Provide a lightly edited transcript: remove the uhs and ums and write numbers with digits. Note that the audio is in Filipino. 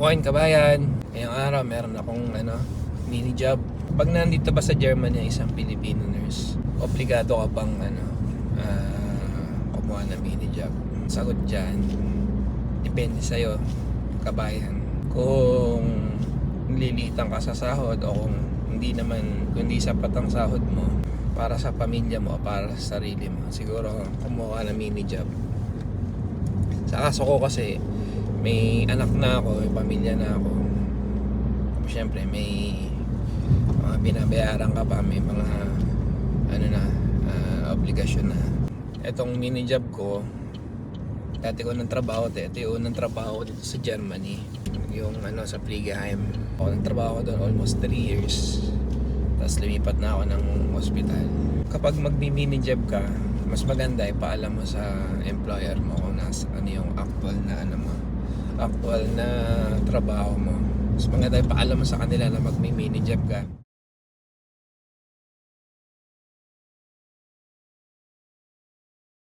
Bukain kabayan, ngayong araw meron akong mini job. Pag nandito ba sa Germany isang Filipino nurse, obligado ka bang kumuha ng mini job? Sagot dyan, depende sa'yo, kabayan. Kung lilitan ka sa sahod o kung hindi sapat ang sahod mo para sa pamilya mo, para sa sarili mo, siguro kumuha ng mini job. Sa kaso ko kasi, may anak na ako, may pamilya na ako. Siyempre may mga binabayaran ka pa, may mga obligasyon na. Etong mini job ko, dati ko ng trabaho, ito yung unang trabaho ko dito sa Germany, yung sa Pflegeheim. Ako nagtrabaho ko doon almost 3 years, tapos lumipat na ako ng hospital. Kapag magmi-mini job ka, mas maganda ipaalam mo sa employer mo kung yung actual na trabaho mo. Mas maganda ipaalam mo sa kanila na magmi-mini job ka.